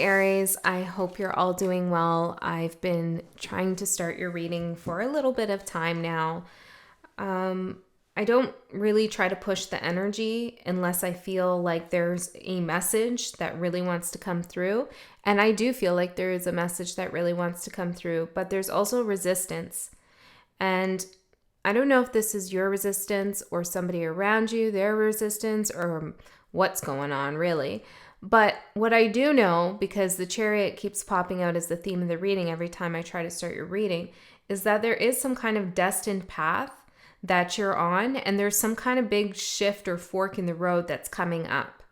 Aries, I hope you're all doing well. I've been trying to start your reading for a little bit of time now. I don't really try to push the energy unless I feel like there's a message that really wants to come through. And I do feel like there is a message that really wants to come through, but there's also resistance. And I don't know if this is your resistance or somebody around you, their resistance, or what's going on really. But what I do know, because the chariot keeps popping out as the theme of the reading every time I try to start your reading, is that there is some kind of destined path that you're on, and there's some kind of big shift or fork in the road that's coming up.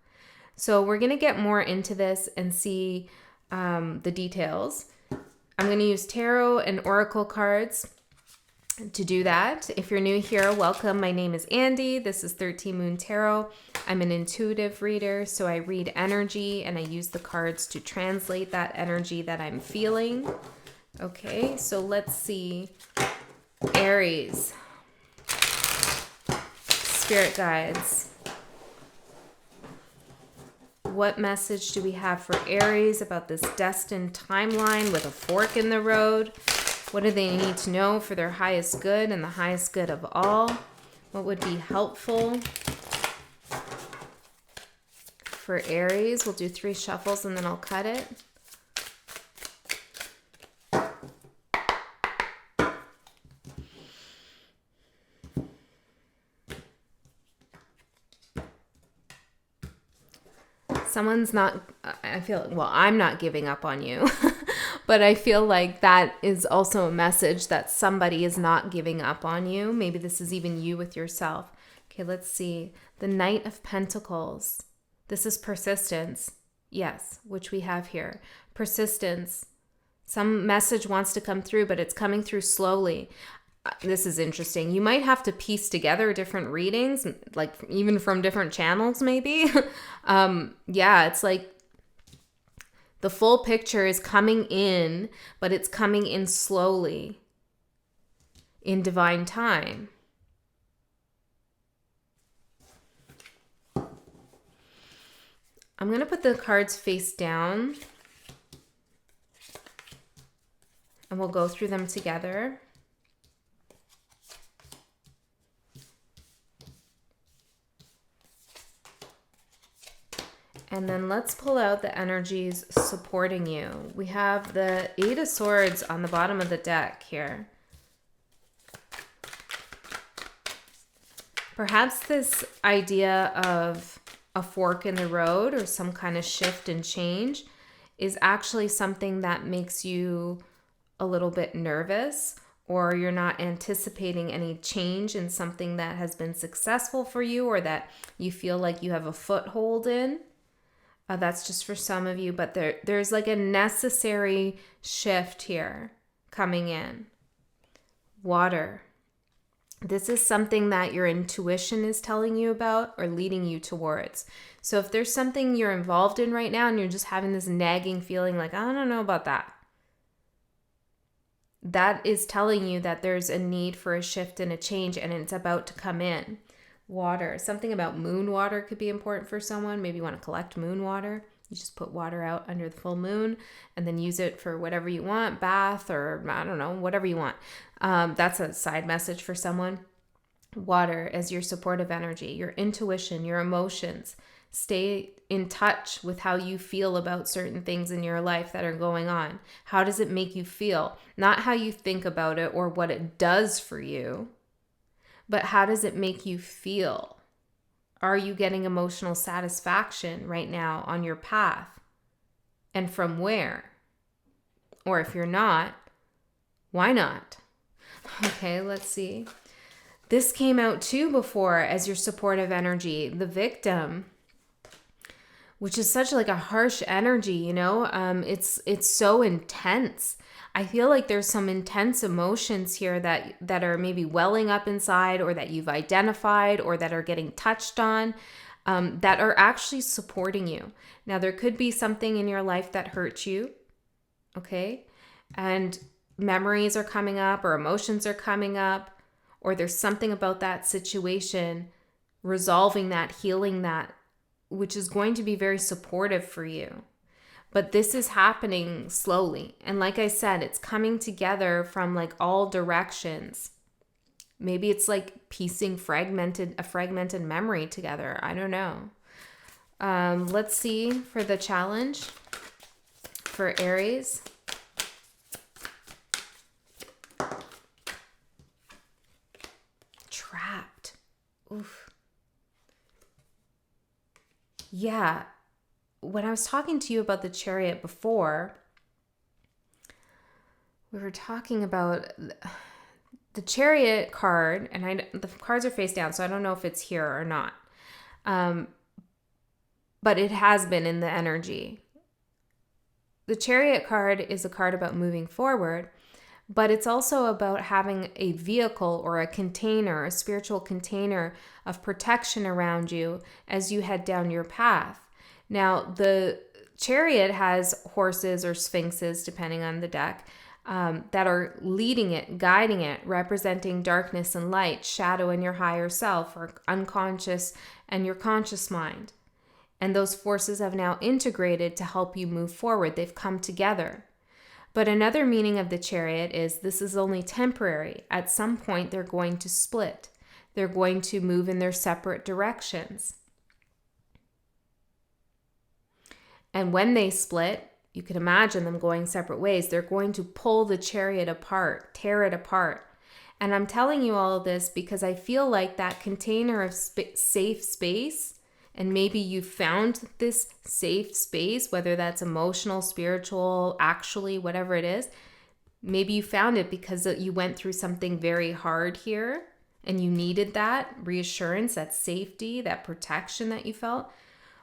So we're going to get more into this and see the details. I'm going to use tarot and oracle cards to do that. If you're new here, welcome. My name is Andy. This is 13 Moon Tarot. I'm an intuitive reader, so I read energy and I use the cards to translate that energy that I'm feeling. Okay, so let's see. Aries. Spirit guides. What message do we have for Aries about this destined timeline with a fork in the road? What do they need to know for their highest good and the highest good of all? What would be helpful for Aries? We'll do 3 shuffles and then I'll cut it. Someone's not, I'm not giving up on you. But I feel like that is also a message that somebody is not giving up on you. Maybe this is even you with yourself. Okay, let's see. The Knight of Pentacles. This is persistence. Yes, which we have here. Persistence. Some message wants to come through, but it's coming through slowly. This is interesting. You might have to piece together different readings, like even from different channels maybe. It's like the full picture is coming in, but it's coming in slowly in divine time. I'm going to put the cards face down and we'll go through them together. And then let's pull out the energies supporting you. We have the 8 of Swords on the bottom of the deck here. Perhaps this idea of a fork in the road or some kind of shift and change is actually something that makes you a little bit nervous, or you're not anticipating any change in something that has been successful for you or that you feel like you have a foothold in. That's just for some of you, but there's like a necessary shift here coming in. Water. This is something that your intuition is telling you about or leading you towards. So if there's something you're involved in right now and you're just having this nagging feeling like, I don't know about that, that is telling you that there's a need for a shift and a change and it's about to come in. Water. Something about moon water could be important for someone. Maybe you want to collect moon water. You just put water out under the full moon and then use it for whatever you want, bath or I don't know, whatever you want. That's a side message for someone. Water as your supportive energy, your intuition, your emotions. Stay in touch with how you feel about certain things in your life that are going on. How does it make you feel? Not how you think about it or what it does for you, but how does it make you feel? Are you getting emotional satisfaction right now on your path? And from where? Or if you're not, why not? Okay, let's see. This came out too before as your supportive energy, the victim, which is such like a harsh energy, you know? It's so intense. I feel like there's some intense emotions here that are maybe welling up inside or that you've identified or that are getting touched on that are actually supporting you. Now, there could be something in your life that hurt you, okay? And memories are coming up or emotions are coming up, or there's something about that situation, resolving that, healing that, which is going to be very supportive for you. But this is happening slowly. And like I said, it's coming together from like all directions. Maybe it's like piecing a fragmented memory together. I don't know. Let's see for the challenge for Aries. Trapped. Oof. Yeah. When I was talking to you about the chariot before, we were talking about the chariot card, and the cards are face down, so I don't know if it's here or not. But it has been in the energy. The chariot card is a card about moving forward, but it's also about having a vehicle or a container, a spiritual container of protection around you as you head down your path. Now, the chariot has horses or sphinxes, depending on the deck, that are leading it, guiding it, representing darkness and light, shadow and your higher self, or unconscious and your conscious mind. And those forces have now integrated to help you move forward. They've come together. But another meaning of the chariot is this is only temporary. At some point, they're going to split. They're going to move in their separate directions. And when they split, you can imagine them going separate ways. They're going to pull the chariot apart, tear it apart. And I'm telling you all of this because I feel like that container of safe space, and maybe you found this safe space, whether that's emotional, spiritual, actually, whatever it is. Maybe you found it because you went through something very hard here and you needed that reassurance, that safety, that protection that you felt.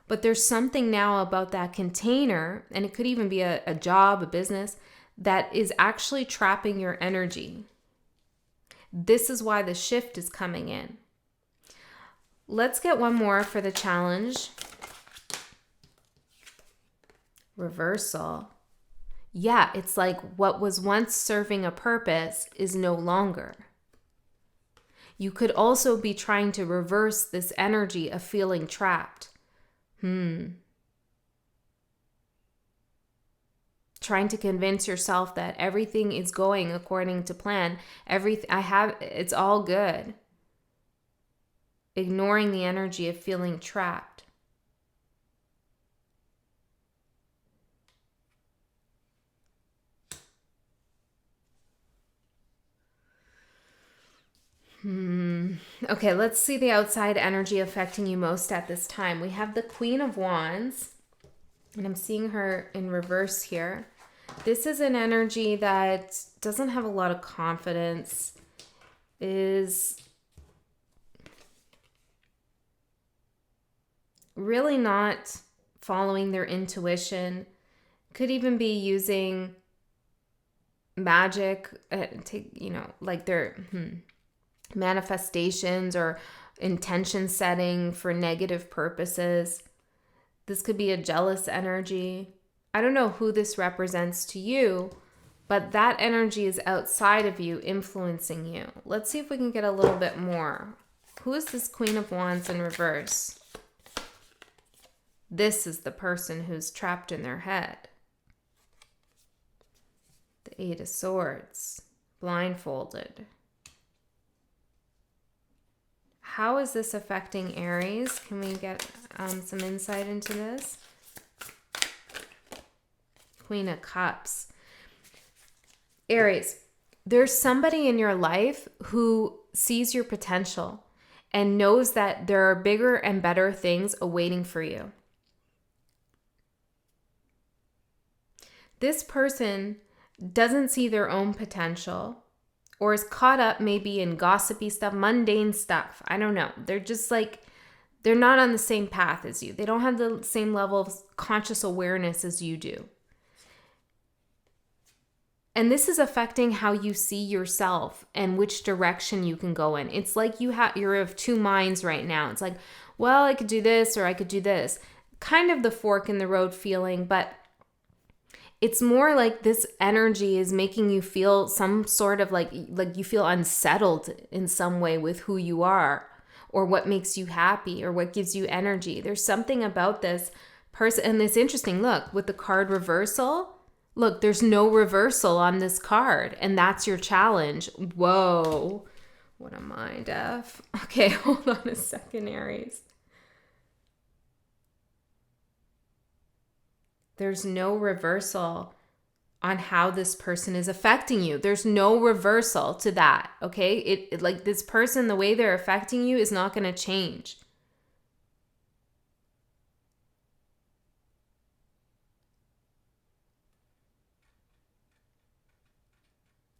But there's something now about that container, and it could even be a job, a business, that is actually trapping your energy. This is why the shift is coming in. Let's get one more for the challenge. Reversal. Yeah, it's like what was once serving a purpose is no longer. You could also be trying to reverse this energy of feeling trapped. Trying to convince yourself that everything is going according to plan. It's all good. Ignoring the energy of feeling trapped. Okay, let's see the outside energy affecting you most at this time. We have the Queen of Wands, and I'm seeing her in reverse here. This is an energy that doesn't have a lot of confidence, is really not following their intuition, could even be using magic, like their manifestations or intention setting for negative purposes. This could be a jealous energy. I don't know who this represents to you, but that energy is outside of you, influencing you. Let's see if we can get a little bit more. Who is this Queen of Wands in reverse? This is the person who's trapped in their head. The Eight of Swords, blindfolded. How is this affecting Aries? Can we get some insight into this? Queen of Cups. Aries, there's somebody in your life who sees your potential and knows that there are bigger and better things awaiting for you. This person doesn't see their own potential or is caught up maybe in gossipy stuff, mundane stuff. I don't know. They're just like, they're not on the same path as you. They don't have the same level of conscious awareness as you do. And this is affecting how you see yourself and which direction you can go in. It's like you're of two minds right now. It's like, well, I could do this or I could do this. Kind of the fork in the road feeling, but it's more like this energy is making you feel some sort of like you feel unsettled in some way with who you are or what makes you happy or what gives you energy. There's something about this person, and it's interesting, look, with the card reversal, look, there's no reversal on this card, and that's your challenge. Whoa. What a mind F. Okay, hold on a second, Aries. There's no reversal on how this person is affecting you. There's no reversal to that, okay? It like this person, the way they're affecting you is not going to change.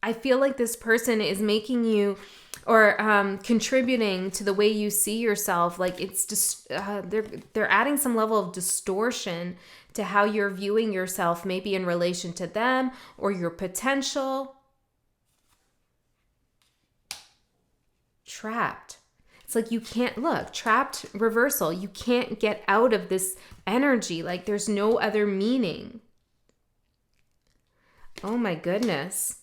I feel like this person is making you or contributing to the way you see yourself. Like it's just they're adding some level of distortion to how you're viewing yourself, maybe in relation to them or your potential. Trapped. It's like you can't look, trapped reversal. You can't get out of this energy. Like there's no other meaning. Oh my goodness.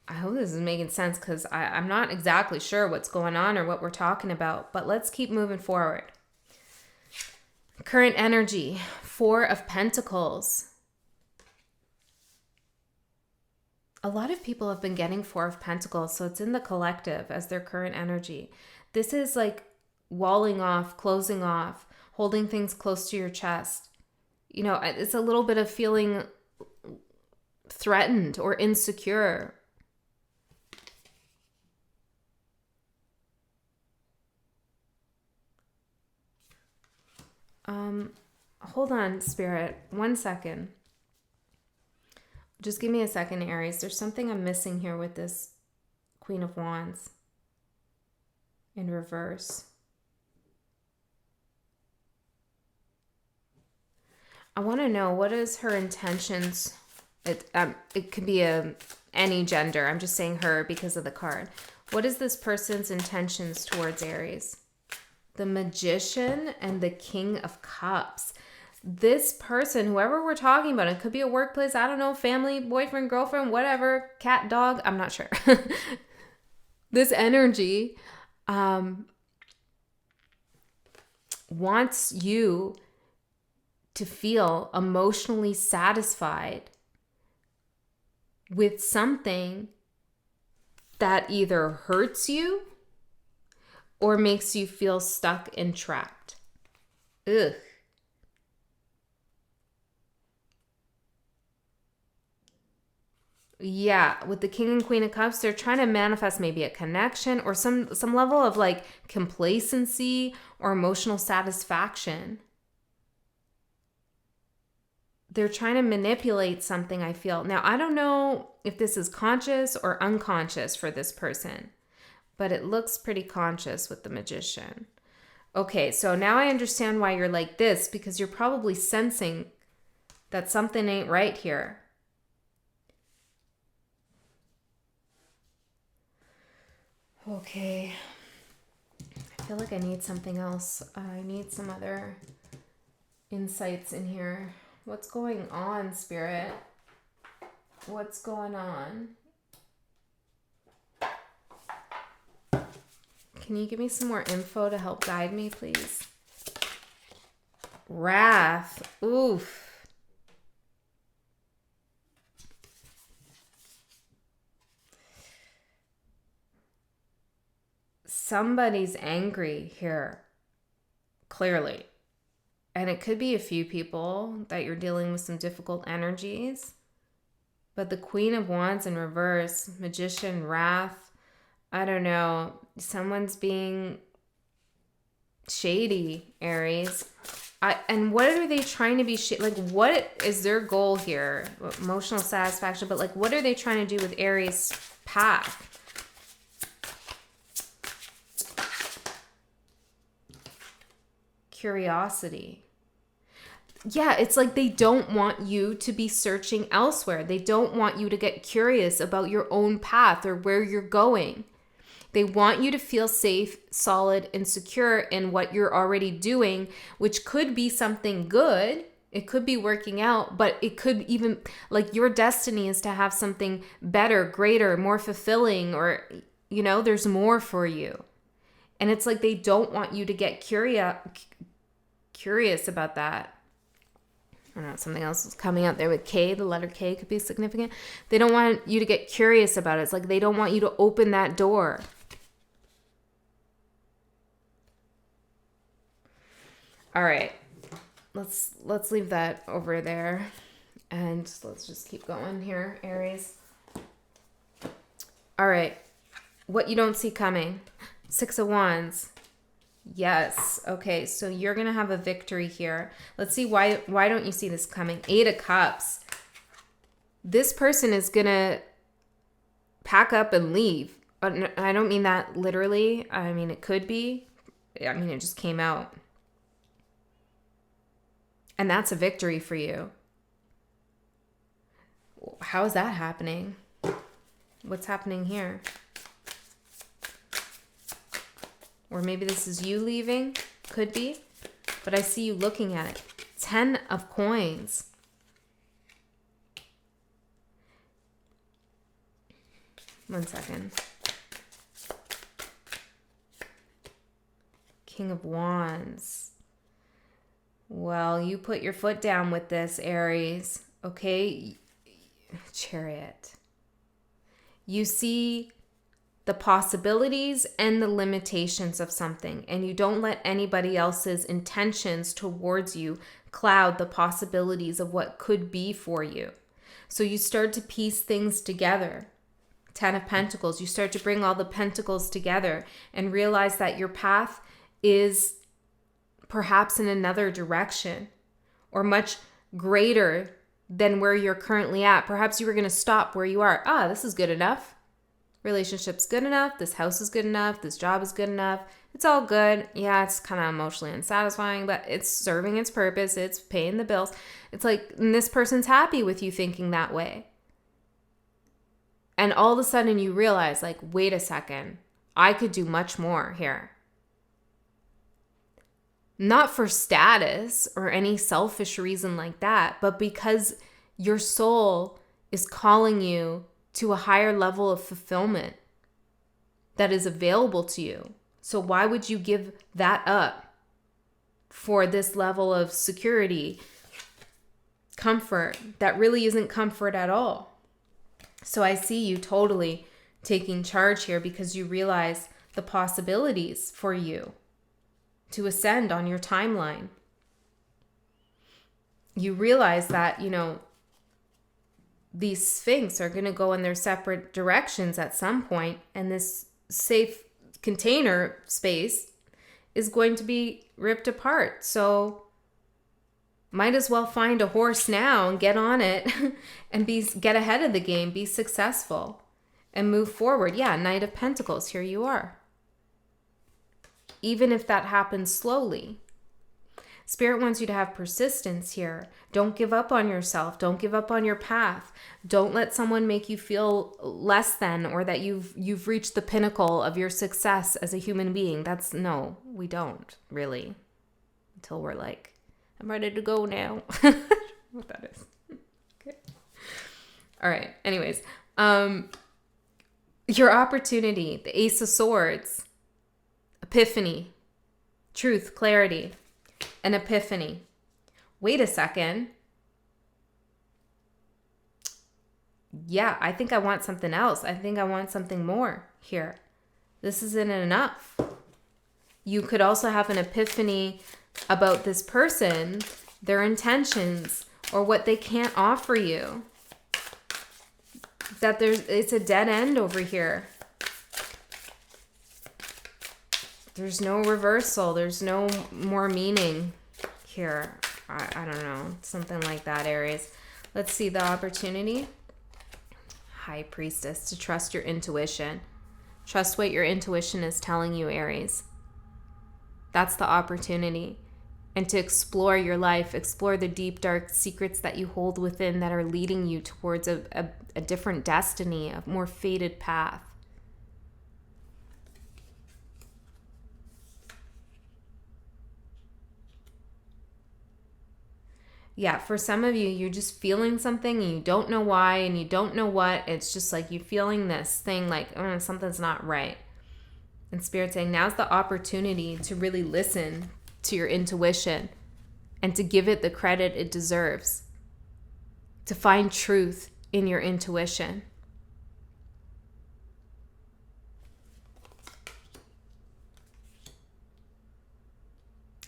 I hope this is making sense because I'm not exactly sure what's going on or what we're talking about, but let's keep moving forward. Current energy, 4 of Pentacles. A lot of people have been getting 4 of Pentacles, so it's in the collective as their current energy. This is like walling off, closing off, holding things close to your chest. You know, it's a little bit of feeling threatened or insecure. Hold on, Spirit. 1 second. Just give me a second, Aries. There's something I'm missing here with this Queen of Wands in reverse. I want to know, what is her intentions? It could be any gender. I'm just saying her because of the card. What is this person's intentions towards Aries? The Magician and the King of Cups. This person, whoever we're talking about, it could be a workplace, I don't know, family, boyfriend, girlfriend, whatever, cat, dog, I'm not sure. This energy wants you to feel emotionally satisfied with something that either hurts you or makes you feel stuck and trapped. Ugh. Yeah, with the King and Queen of Cups, they're trying to manifest maybe a connection or some level of like complacency or emotional satisfaction. They're trying to manipulate something, I feel. Now, I don't know if this is conscious or unconscious for this person, but it looks pretty conscious with the Magician. Okay, so now I understand why you're like this, because you're probably sensing that something ain't right here. Okay. I feel like I need something else. I need some other insights in here. What's going on, Spirit? What's going on? Can you give me some more info to help guide me, please? Wrath. Oof. Somebody's angry here, clearly. And it could be a few people that you're dealing with some difficult energies. But the Queen of Wands in reverse, Magician, Wrath, I don't know. Someone's being shady, Aries. And what are they trying to be like, what is their goal here? Emotional satisfaction, but like, what are they trying to do with Aries' path? Curiosity. Yeah, it's like they don't want you to be searching elsewhere. They don't want you to get curious about your own path or where you're going. They want you to feel safe, solid, and secure in what you're already doing, which could be something good. It could be working out, but it could even, like, your destiny is to have something better, greater, more fulfilling, or, you know, there's more for you. And it's like they don't want you to get curious. curious about that. I don't know, something else is coming out there with K. The letter K could be significant. They don't want you to get curious about it. It's like they don't want you to open that door. All right. Let's leave that over there. And let's just keep going here, Aries. All right. What you don't see coming. 6 of Wands. Yes. Okay. So you're going to have a victory here. Let's see why don't you see this coming? 8 of Cups. This person is going to pack up and leave. But I don't mean that literally. I mean, it could be. I mean, it just came out. And that's a victory for you. How is that happening? What's happening here? Or maybe this is you leaving. Could be. But I see you looking at it. 10 of Coins. One second. King of Wands. Well, you put your foot down with this, Aries. Okay? Chariot. You see the possibilities and the limitations of something, and you don't let anybody else's intentions towards you cloud the possibilities of what could be for you. So you start to piece things together. 10 of Pentacles. You start to bring all the pentacles together and realize that your path is perhaps in another direction or much greater than where you're currently at. Perhaps you were going to stop where you are. This is good enough. Relationship's good enough. This house is good enough. This job is good enough. It's all good. Yeah, it's kind of emotionally unsatisfying, but it's serving its purpose. It's paying the bills. It's like this person's happy with you thinking that way. And all of a sudden you realize, like, wait a second, I could do much more here. Not for status or any selfish reason like that, but because your soul is calling you to a higher level of fulfillment that is available to you. So why would you give that up for this level of security, comfort that really isn't comfort at all? So I see you totally taking charge here because you realize the possibilities for you to ascend on your timeline. You realize that, these Sphinx are going to go in their separate directions at some point, and this safe container space is going to be ripped apart. So might as well find a horse now and get on it and get ahead of the game, be successful and move forward. Yeah, Knight of Pentacles, here you are. Even if that happens slowly. Spirit wants you to have persistence here. Don't give up on yourself. Don't give up on your path. Don't let someone make you feel less than or that you've reached the pinnacle of your success as a human being. No, we don't really. Until we're like, I'm ready to go now. What that is. Okay. All right. Anyways, your opportunity, the Ace of Swords, epiphany, truth, clarity, an epiphany. Wait a second. Yeah, I think I want something else. I think I want something more here. This isn't enough. You could also have an epiphany about this person, their intentions, or what they can't offer you. That it's a dead end over here. There's no reversal. There's no more meaning here. I don't know. Something like that, Aries. Let's see the opportunity. High Priestess, to trust your intuition. Trust what your intuition is telling you, Aries. That's the opportunity. And to explore your life, explore the deep, dark secrets that you hold within that are leading you towards a different destiny, a more fated path. Yeah, for some of you, you're just feeling something and you don't know why and you don't know what. It's just like you're feeling this thing like, something's not right. And Spirit's saying now's the opportunity to really listen to your intuition and to give it the credit it deserves, to find truth in your intuition.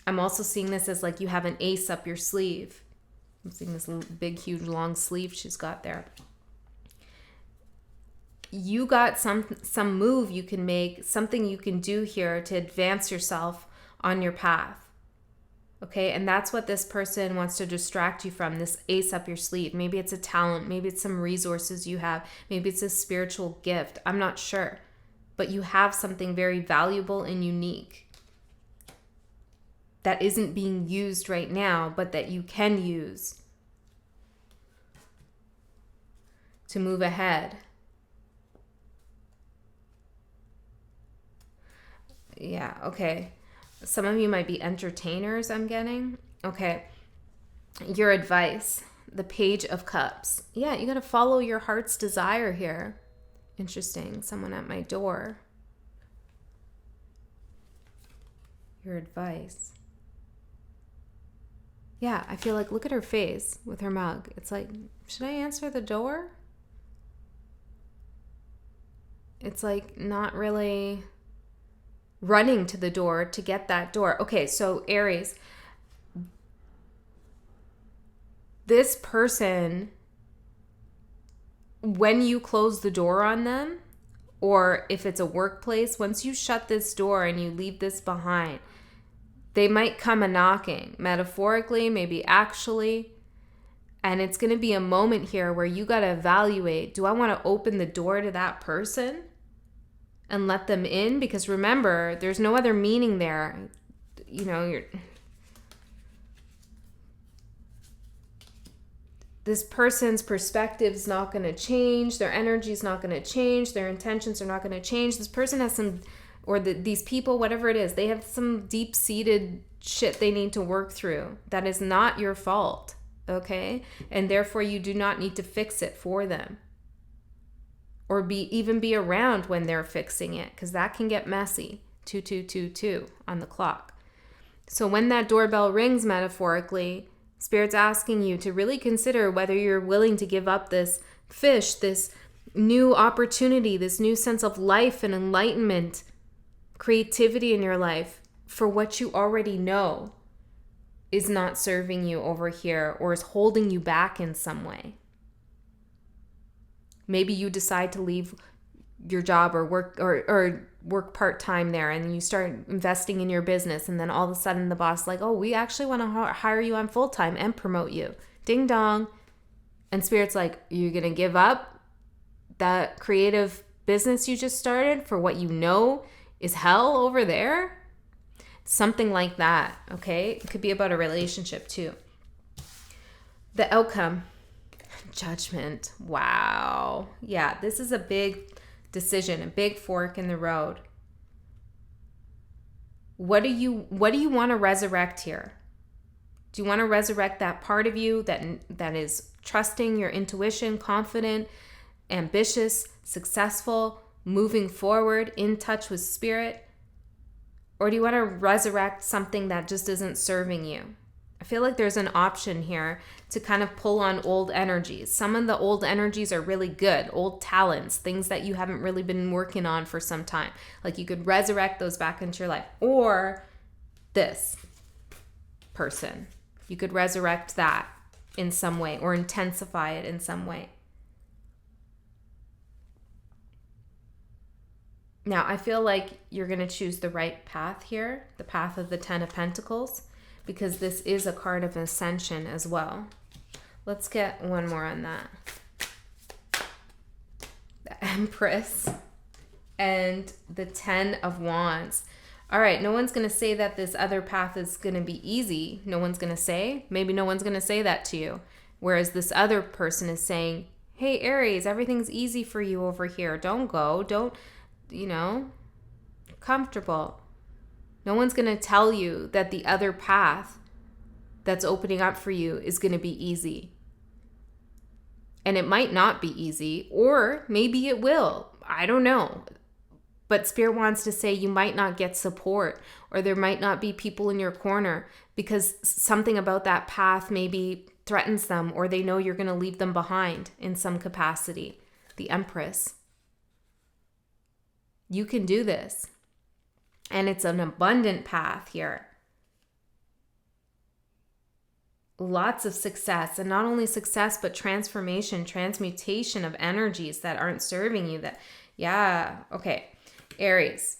I'm also seeing this as like you have an ace up your sleeve. I'm seeing this big, huge, long sleeve she's got there. You got some move you can make, something you can do here to advance yourself on your path. Okay, and that's what this person wants to distract you from, this ace up your sleeve. Maybe it's a talent, maybe it's some resources you have, maybe it's a spiritual gift. I'm not sure. But you have something very valuable and unique that isn't being used right now, but that you can use to move ahead. Yeah, okay. Some of you might be entertainers, I'm getting. Okay. Your advice, the Page of Cups. Yeah, you got to follow your heart's desire here. Interesting. Someone at my door. Your advice. Yeah, I feel like, look at her face with her mug. It's like, should I answer the door? It's like not really running to the door to get that door. Okay, so Aries, this person, when you close the door on them, or if it's a workplace, once you shut this door and you leave this behind, they might come a knocking, metaphorically, maybe actually. And it's going to be a moment here where you got to evaluate, do I want to open the door to that person and let them in? Because remember, there's no other meaning there. You know, this person's perspective's not going to change. Their energy's not going to change. Their intentions are not going to change. This person has some, or these people, whatever it is, they have some deep-seated shit they need to work through. That is not your fault, okay? And therefore, you do not need to fix it for them. Or even be around when they're fixing it, because that can get messy. 2222 on the clock. So when that doorbell rings, metaphorically, Spirit's asking you to really consider whether you're willing to give up this fish, this new opportunity, this new sense of life and enlightenment, creativity in your life for what you already know is not serving you over here or is holding you back in some way. Maybe you decide to leave your job or work part-time there, and you start investing in your business, and then all of a sudden the boss is like, oh, we actually want to hire you on full-time and promote you. Ding dong. And Spirit's like, you're going to give up that creative business you just started for what you know is hell over there? Something like that, okay? It could be about a relationship too. The outcome. Judgment. Wow. Yeah, this is a big decision, a big fork in the road. What do you want to resurrect here? Do you want to resurrect that part of you that is trusting your intuition, confident, ambitious, successful, moving forward, in touch with spirit? Or do you want to resurrect something that just isn't serving you? I feel like there's an option here to kind of pull on old energies. Some of the old energies are really good, old talents, things that you haven't really been working on for some time. Like you could resurrect those back into your life. Or this person, you could resurrect that in some way or intensify it in some way. Now, I feel like you're going to choose the right path here, the path of the Ten of Pentacles, because this is a card of ascension as well. Let's get one more on that. The Empress and the Ten of Wands. All right, no one's going to say that this other path is going to be easy. No one's going to say. Maybe no one's going to say that to you. Whereas this other person is saying, hey, Aries, everything's easy for you over here. Don't go. Don't, comfortable. No one's going to tell you that the other path that's opening up for you is going to be easy. And it might not be easy, or maybe it will. I don't know. But Spirit wants to say you might not get support, or there might not be people in your corner because something about that path maybe threatens them, or they know you're going to leave them behind in some capacity. The Empress. You can do this. And it's an abundant path here. Lots of success, and not only success, but transformation, transmutation of energies that aren't serving you. Okay. Aries,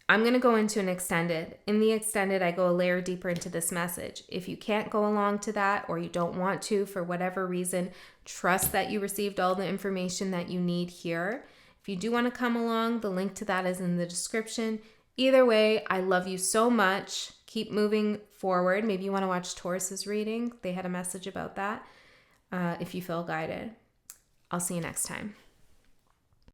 I'm going to go into an extended. In the extended, I go a layer deeper into this message. If you can't go along to that, or you don't want to for whatever reason, trust that you received all the information that you need here. If you do want to come along, the link to that is in the description. Either way, I love you so much. Keep moving forward. Maybe you want to watch Taurus's reading. They had a message about that if you feel guided. I'll see you next time.